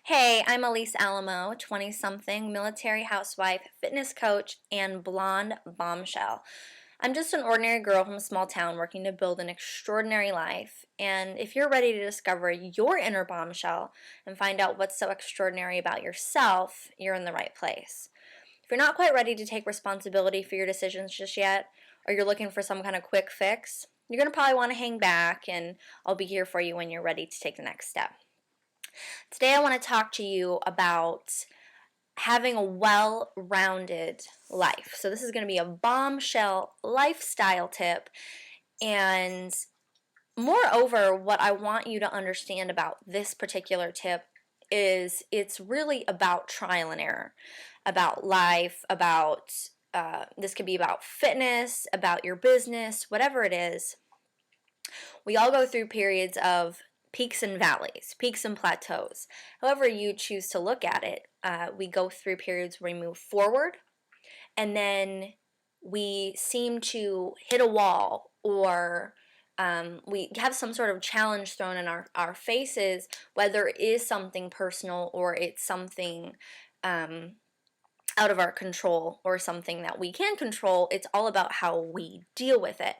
Hey, I'm Allyse Alamo, 20-something, military housewife, fitness coach, and blonde bombshell. I'm just an ordinary girl from a small town working to build an extraordinary life. And if you're ready to discover your inner bombshell and find out what's so extraordinary about yourself, you're in the right place. If you're not quite ready to take responsibility for your decisions just yet, or you're looking for some kind of quick fix, you're going to probably want to hang back, and I'll be here for you when you're ready to take the next step. Today, I want to talk to you about having a well rounded life. So, this is going to be a bombshell lifestyle tip. And moreover, what I want you to understand about this particular tip is it's really about trial and error, about life, about this could be about fitness, about your business, whatever it is. We all go through periods of peaks and valleys, peaks and plateaus. However you choose to look at it, we go through periods where we move forward and then we seem to hit a wall, or we have some sort of challenge thrown in our faces, whether it is something personal or it's something out of our control or something that we can control. It's all about how we deal with it.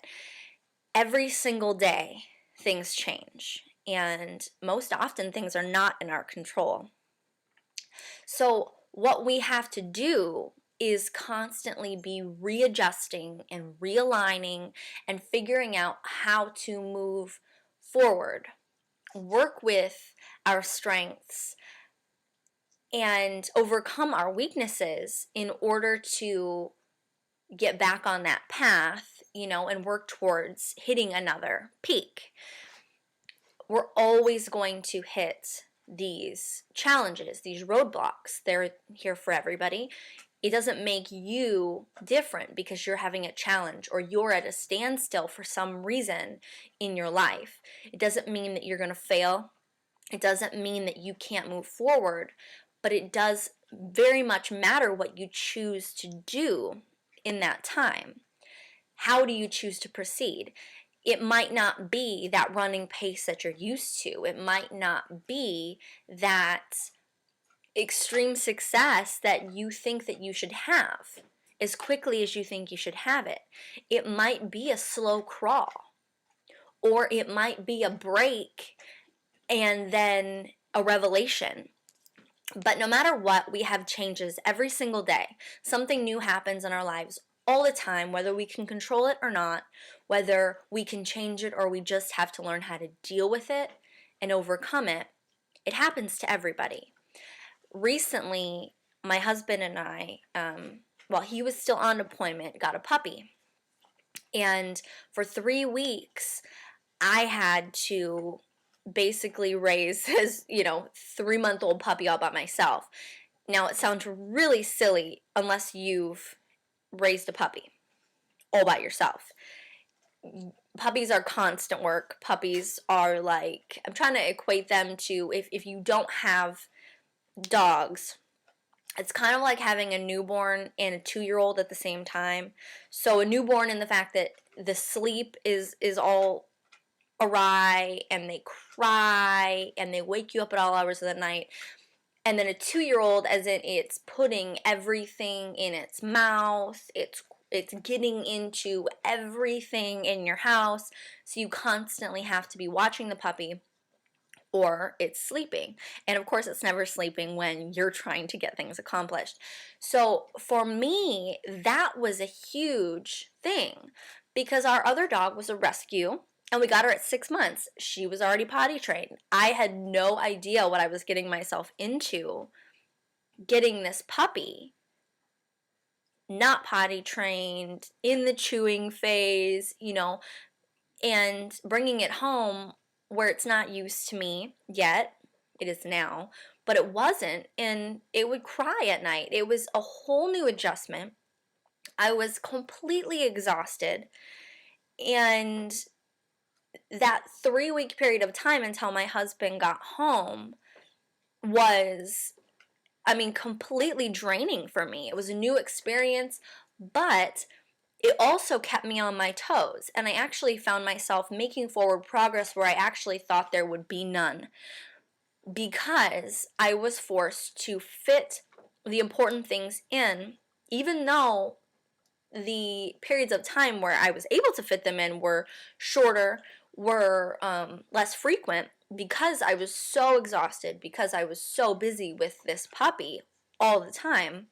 Every single day, things change, and most often things are not in our control. So what we have to do is constantly be readjusting and realigning and figuring out how to move forward, work with our strengths, and overcome our weaknesses in order to get back on that path, and work towards hitting another peak. We're always going to hit these challenges, these roadblocks. They're here for everybody. It doesn't make you different because you're having a challenge or you're at a standstill for some reason in your life. It doesn't mean that you're going to fail. It doesn't mean that you can't move forward, but it does very much matter what you choose to do in that time. How do you choose to proceed? It might not be that running pace that you're used to. It might not be that extreme success that you think that you should have as quickly as you think you should have it. It might be a slow crawl, or it might be a break and then a revelation. But no matter what, we have changes every single day. Something new happens in our lives all the time, whether we can control it or not, whether we can change it or we just have to learn how to deal with it and overcome it. It happens to everybody. Recently, my husband and I, while he was still on deployment, got a puppy. And for 3 weeks, I had to basically raise his, 3-month-old puppy all by myself. Now, it sounds really silly unless you've raised a puppy all by yourself. Puppies are constant work. Puppies are like, I'm trying to equate them to if you don't have dogs, it's kind of like having a newborn and a 2-year-old at the same time. So a newborn, in the fact that the sleep is all awry and they cry and they wake you up at all hours of the night. And then a 2-year-old, as in it's putting everything in its mouth, it's getting into everything in your house, so you constantly have to be watching the puppy, or it's sleeping. And of course, it's never sleeping when you're trying to get things accomplished. So for me, that was a huge thing because our other dog was a rescue. And we got her at 6 months. She was already potty trained. I had no idea what I was getting myself into getting this puppy. Not potty trained, in the chewing phase, and bringing it home where it's not used to me yet. It is now, but it wasn't, and it would cry at night. It was a whole new adjustment. I was completely exhausted, and that 3-week period of time until my husband got home was, completely draining for me. It was a new experience, but it also kept me on my toes, and I actually found myself making forward progress where I actually thought there would be none. because I was forced to fit the important things in, even though the periods of time where I was able to fit them in were shorter, were less frequent, because I was so exhausted, because I was so busy with this puppy all the time.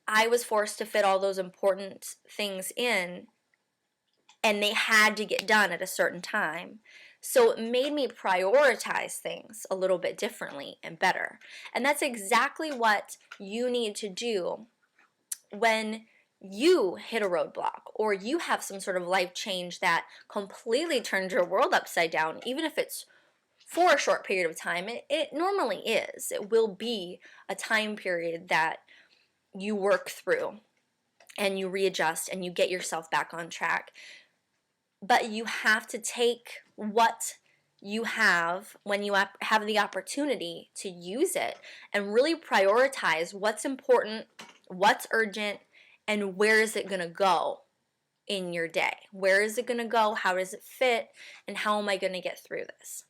I was forced to fit all those important things in, and they had to get done at a certain time. So it made me prioritize things a little bit differently and better. And that's exactly what you need to do when you hit a roadblock or you have some sort of life change that completely turns your world upside down. Even if it's for a short period of time, it normally is. It will be a time period that you work through and you readjust and you get yourself back on track. But you have to take what you have when you have the opportunity to use it and really prioritize what's important, what's urgent, and where is it going to go in your day. Where is it going to go? How does it fit? And how am I going to get through this?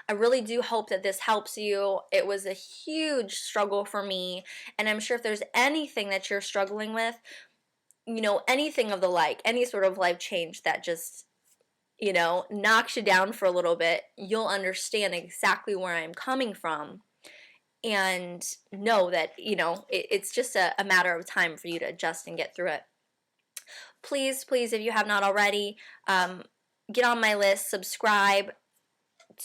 I really do hope that this helps you. It was a huge struggle for me, and I'm sure if there's anything that you're struggling with, anything of the like, any sort of life change that just, knocks you down for a little bit, you'll understand exactly where I'm coming from and know that, it's just a matter of time for you to adjust and get through it. Please, please, if you have not already, get on my list, subscribe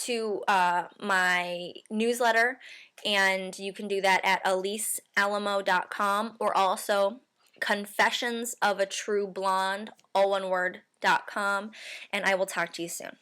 to my newsletter, and you can do that at AlyseAlamo.com, or also Confessions of a True Blonde, all one word, .com, and I will talk to you soon.